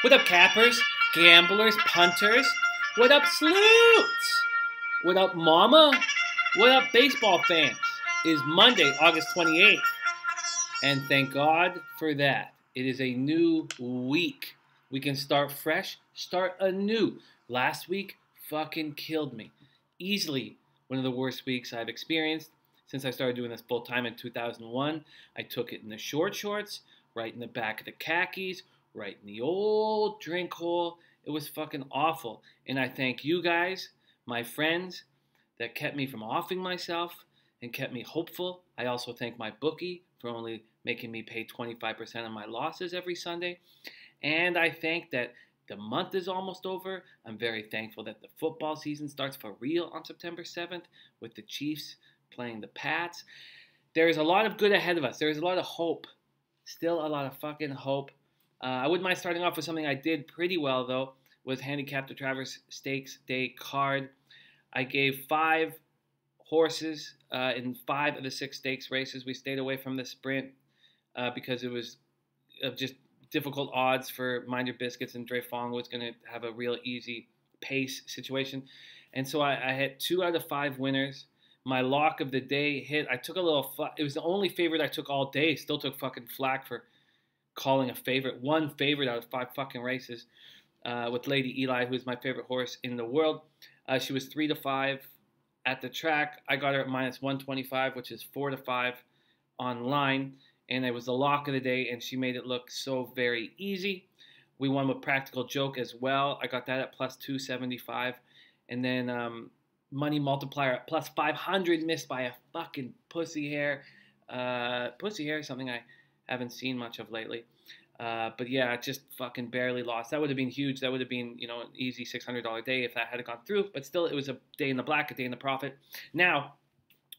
What up, cappers, gamblers, punters? What up, sleuths? What up, mama? What up, baseball fans? It is Monday, August 28th, and thank God for that. It is a new week. We can start fresh, start anew. Last week fucking killed me. Easily one of the worst weeks I've experienced since I started doing this full time in 2001. I took it in the short shorts, right in the back of the khakis, right in the old drink hole. It was fucking awful. And I thank you guys, my friends, that kept me from offing myself and kept me hopeful. I also thank my bookie for only making me pay 25% of my losses every Sunday. And I thank that the month is almost over. I'm very thankful that the football season starts for real on September 7th with the Chiefs playing the Pats. There is a lot of good ahead of us. There is a lot of hope. Still a lot of fucking hope. I wouldn't mind starting off with something I did pretty well, though, was handicap the Travers Stakes Day card. I gave 5 horses in 5 of the 6 stakes races. We stayed away from the sprint because it was just difficult odds for Mind Your Biscuits, and Dre Fong was going to have a real easy pace situation. And so I hit 2 out of 5 winners. My lock of the day hit. I took a little it was the only favorite I took all day. Still took fucking flack for calling a favorite. 1 favorite out of 5 fucking races with Lady Eli, who is my favorite horse in the world. She was 3-5 at the track. I got her at minus 125, which is 4-5 online. And it was the lock of the day, and she made it look so very easy. We won with Practical Joke as well. I got that at plus 275. And then Money Multiplier at plus 500, missed by a fucking pussy hair. Pussy hair is something I haven't seen much of lately. But yeah, just fucking barely lost. That would have been huge. That would have been, an easy $600 day if that had gone through. But still, it was a day in the black, a day in the profit. Now,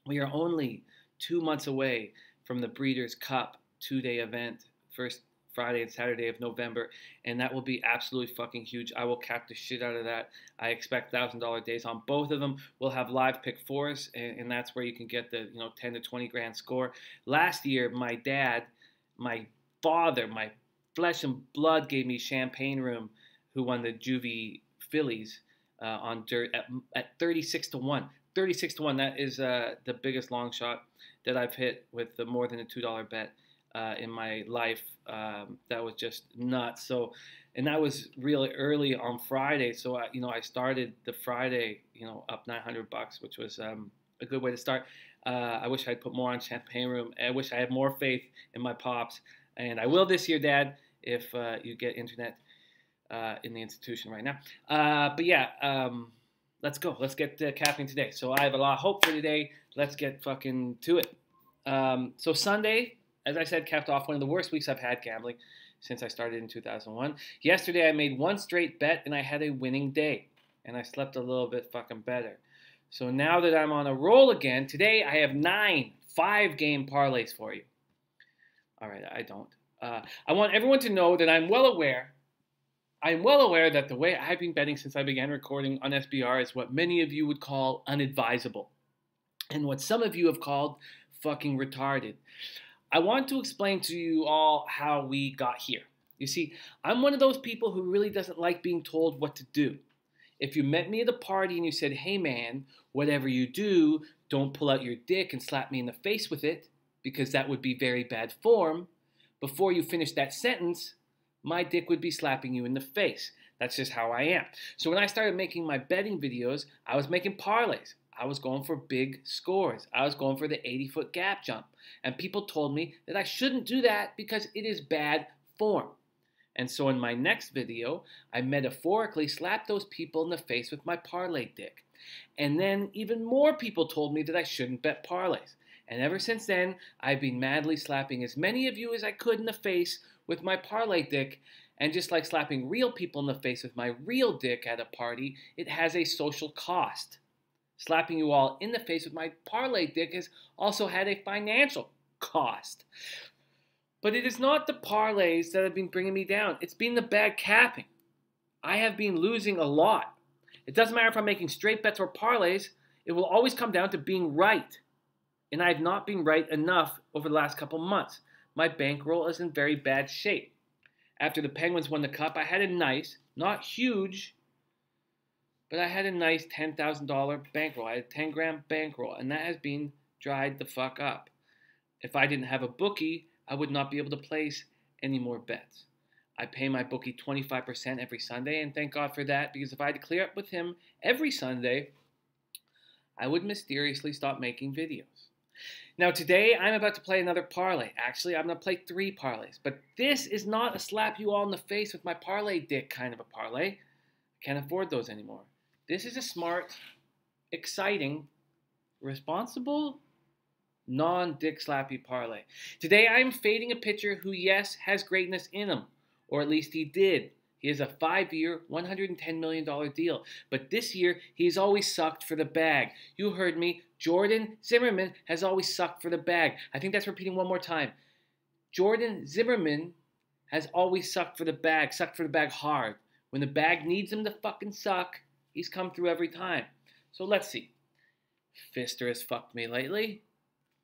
we are only 2 months away from the Breeders' Cup 2-day event, first Friday and Saturday of November, and that will be absolutely fucking huge. I will cap the shit out of that. I expect $1,000 days on both of them. We'll have live pick 4s, and that's where you can get the 10 to 20 grand score. Last year, my dad, my father, my flesh and blood gave me Champagne Room, who won the Juvie Fillies on dirt at 36-1. 36-1. That is the biggest long shot that I've hit with more than a $2 bet in my life. That was just nuts. So, and that was really early on Friday. So I started the Friday, up $900, which was a good way to start. I wish I'd put more on Champagne Room. I wish I had more faith in my pops, and I will this year, Dad, if you get internet in the institution right now. But yeah. Let's go. Let's get capping today. So I have a lot of hope for today. Let's get fucking to it. So Sunday, as I said, capped off one of the worst weeks I've had gambling since I started in 2001. Yesterday I made 1 straight bet and I had a winning day. And I slept a little bit fucking better. So now that I'm on a roll again, today I have 9 5-game parlays for you. All right, I don't. I want everyone to know that I'm well aware that the way I've been betting since I began recording on SBR is what many of you would call unadvisable, and what some of you have called fucking retarded. I want to explain to you all how we got here. You see, I'm one of those people who really doesn't like being told what to do. If you met me at a party and you said, "Hey man, whatever you do, don't pull out your dick and slap me in the face with it, because that would be very bad form," before you finish that sentence, my dick would be slapping you in the face. That's just how I am. So when I started making my betting videos, I was making parlays. I was going for big scores. I was going for the 80-foot gap jump. And people told me that I shouldn't do that because it is bad form. And so in my next video, I metaphorically slapped those people in the face with my parlay dick. And then even more people told me that I shouldn't bet parlays. And ever since then, I've been madly slapping as many of you as I could in the face with my parlay dick. And just like slapping real people in the face with my real dick at a party, it has a social cost. Slapping you all in the face with my parlay dick has also had a financial cost. But it is not the parlays that have been bringing me down. It's been the bad capping. I have been losing a lot. It doesn't matter if I'm making straight bets or parlays. It will always come down to being right. And I have not been right enough over the last couple months. My bankroll is in very bad shape. after the Penguins won the Cup, I had a nice, not huge, but I had a nice $10,000 bankroll. I had a 10-gram bankroll, and that has been dried the fuck up. If I didn't have a bookie, I would not be able to place any more bets. I pay my bookie 25% every Sunday, and thank God for that, because if I had to clear up with him every Sunday, I would mysteriously stop making videos. Now today, I'm about to play another parlay. Actually, I'm going to play 3 parlays, but this is not a slap you all in the face with my parlay dick kind of a parlay. I can't afford those anymore. This is a smart, exciting, responsible, non-dick slappy parlay. Today, I'm fading a pitcher who, yes, has greatness in him. Or at least he did. He has a 5-year, $110 million deal. But this year, he's always sucked for the bag. You heard me. Jordan Zimmermann has always sucked for the bag. I think that's repeating one more time. Jordan Zimmermann has always sucked for the bag hard. When the bag needs him to fucking suck, he's come through every time. So let's see. Fister has fucked me lately.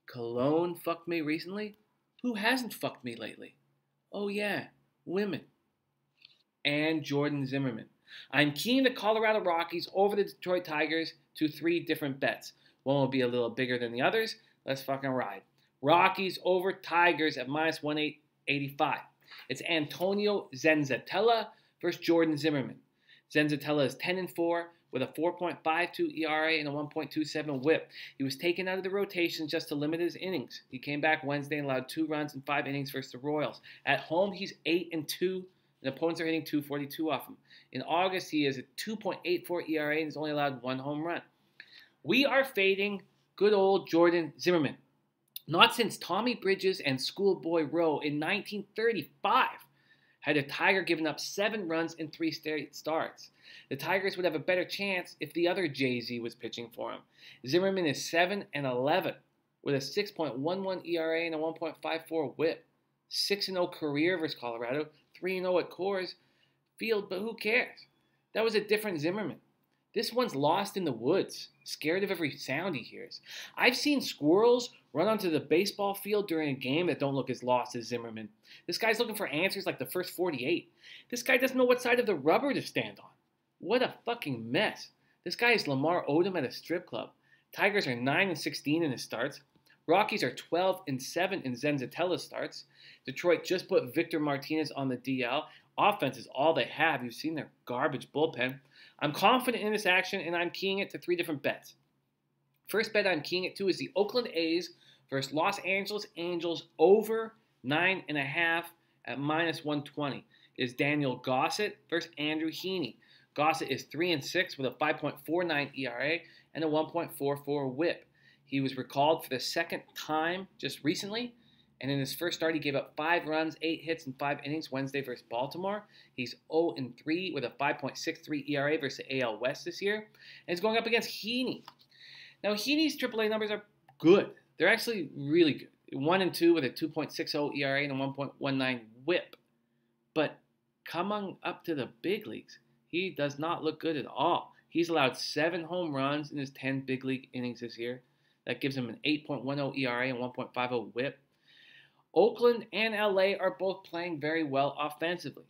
Cologne fucked me recently. Who hasn't fucked me lately? Oh yeah, women. And Jordan Zimmermann. I'm keying the Colorado Rockies over the Detroit Tigers to 3 different bets. One will be a little bigger than the others. Let's fucking ride. Rockies over Tigers at minus 185. It's Antonio Zenzatella versus Jordan Zimmermann. Zenzatella is 10-4 with a 4.52 ERA and a 1.27 WHIP. He was taken out of the rotation just to limit his innings. He came back Wednesday and allowed 2 runs in 5 innings versus the Royals. At home, he's 8-2. And opponents are hitting 242 off him. In August, he has a 2.84 ERA and has only allowed 1 home run. We are fading good old Jordan Zimmermann. Not since Tommy Bridges and Schoolboy Rowe in 1935 had a Tiger given up 7 runs in 3 straight starts. The Tigers would have a better chance if the other Jay-Z was pitching for him. Zimmermann is 7-11 with a 6.11 ERA and a 1.54 WHIP. 6-0 career versus Colorado, 3-0 at Coors Field, but who cares? That was a different Zimmermann. This one's lost in the woods, scared of every sound he hears. I've seen squirrels run onto the baseball field during a game that don't look as lost as Zimmermann. This guy's looking for answers like the first 48. This guy doesn't know what side of the rubber to stand on. What a fucking mess. This guy is Lamar Odom at a strip club. Tigers are 9-16 in his starts. Rockies are 12-7 in Zenzatella's starts. Detroit just put Victor Martinez on the DL. Offense is all they have. You've seen their garbage bullpen. I'm confident in this action, and I'm keying it to 3 different bets. First bet I'm keying it to is the Oakland A's versus Los Angeles Angels over 9.5 at minus 120. It is Daniel Gossett versus Andrew Heaney. Gossett is 3-6 with a 5.49 ERA and a 1.44 WHIP. He was recalled for the 2nd time just recently, and in his first start, he gave up 5 runs, 8 hits, and 5 innings Wednesday versus Baltimore. He's 0-3 with a 5.63 ERA versus the AL West this year, and he's going up against Heaney. Now, Heaney's AAA numbers are good. They're actually really good. 1-2 with a 2.60 ERA and a 1.19 WHIP. But coming up to the big leagues, he does not look good at all. He's allowed 7 home runs in his 10 big league innings this year. That gives him an 8.10 ERA and 1.50 WHIP. Oakland and LA are both playing very well offensively.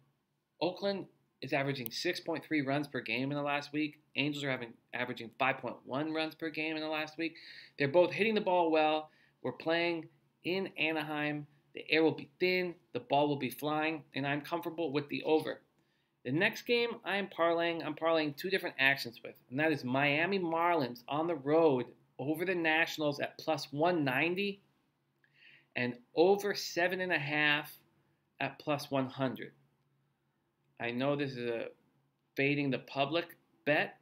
Oakland is averaging 6.3 runs per game in the last week. Angels are averaging 5.1 runs per game in the last week. They're both hitting the ball well. We're playing in Anaheim. The air will be thin. The ball will be flying. And I'm comfortable with the over. The next game I'm parlaying 2 different actions with. And that is Miami Marlins on the road over the Nationals at plus 190 and over 7.5 at plus 100. I know this is a fading the public bet,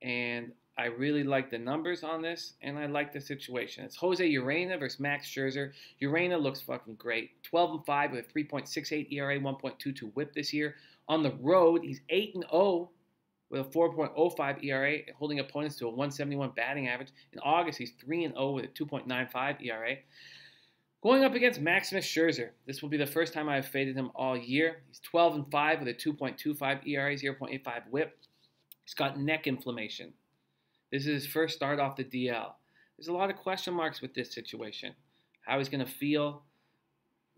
and I really like the numbers on this, and I like the situation. It's Jose Urena versus Max Scherzer. Urena looks fucking great. 12-5 with a 3.68 ERA, 1.22 WHIP this year. On the road, he's 8-0 with a 4.05 ERA, holding opponents to a 171 batting average. In August, he's 3-0 with a 2.95 ERA. Going up against Maximus Scherzer, this will be the first time I've faded him all year. He's 12-5 with a 2.25 ERA, 0.85 WHIP. He's got neck inflammation. This is his first start off the DL. There's a lot of question marks with this situation. How he's going to feel.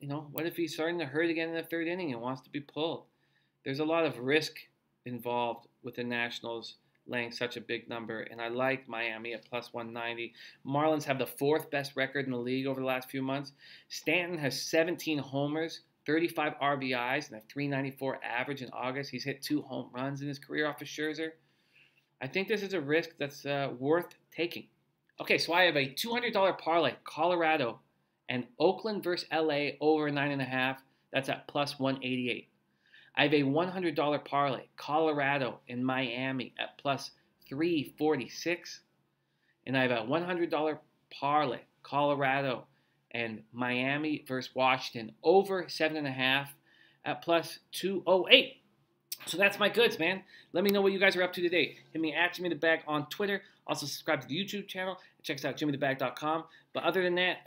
what if he's starting to hurt again in the third inning and wants to be pulled? There's a lot of risk involved with the Nationals laying such a big number, and I like Miami at plus 190. Marlins have the fourth best record in the league over the last few months. Stanton has 17 homers, 35 RBIs, and a 394 average in August. He's hit 2 home runs in his career off of Scherzer. I think this is a risk that's worth taking. Okay, so I have a $200 parlay, Colorado and Oakland versus LA over 9.5. That's at plus 188. I have a $100 parlay, Colorado and Miami at plus 346. And I have a $100 parlay, Colorado and Miami versus Washington over 7.5 at plus 208. So that's my goods, man. Let me know what you guys are up to today. Hit me at Jimmy the Bag on Twitter. Also subscribe to the YouTube channel. Check us out, jimmythebag.com. But other than that,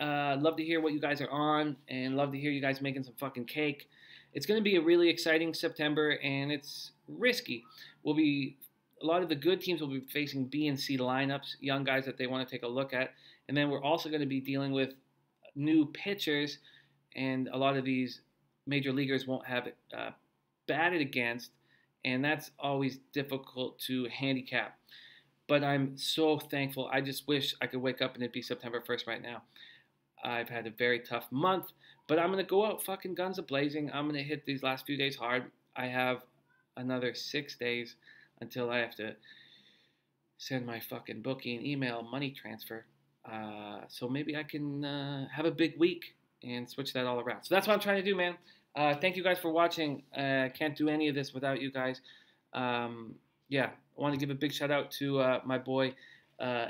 love to hear what you guys are on and love to hear you guys making some fucking cake. It's going to be a really exciting September, and it's risky. A lot of the good teams will be facing B and C lineups, young guys that they want to take a look at. And then we're also going to be dealing with new pitchers, and a lot of these major leaguers won't have it batted against, and that's always difficult to handicap. But I'm so thankful. I just wish I could wake up and it'd be September 1st right now. I've had a very tough month, but I'm going to go out fucking guns a-blazing. I'm going to hit these last few days hard. I have another 6 days until I have to send my fucking bookie an email money transfer. So maybe I can have a big week and switch that all around. So that's what I'm trying to do, man. Thank you guys for watching. Can't do any of this without you guys. Yeah, I want to give a big shout out to my boy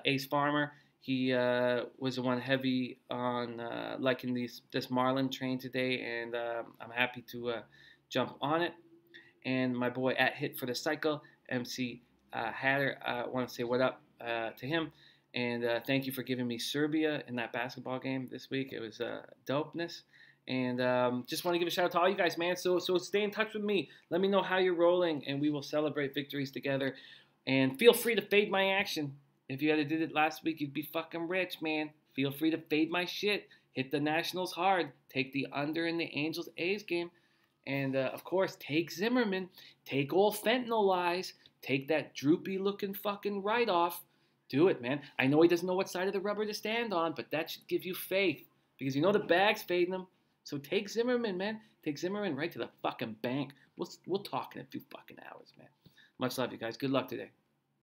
Ace Farmer. He was the one heavy on liking this Marlin train today, and I'm happy to jump on it. And my boy at Hit for the Cycle, MC Hatter, I want to say what up to him. And thank you for giving me Serbia in that basketball game this week. It was dopeness. And just want to give a shout out to all you guys, man. So stay in touch with me. Let me know how you're rolling, and we will celebrate victories together. And feel free to fade my action. If you had did it last week, you'd be fucking rich, man. Feel free to fade my shit. Hit the Nationals hard. Take the under in the Angels-A's game. And, of course, take Zimmerman. Take old fentanyl lies. Take that droopy-looking fucking write-off. Do it, man. I know he doesn't know what side of the rubber to stand on, but that should give you faith. Because you know the bag's fading him. So take Zimmerman, man. Take Zimmerman right to the fucking bank. We'll talk in a few fucking hours, man. Much love, you guys. Good luck today.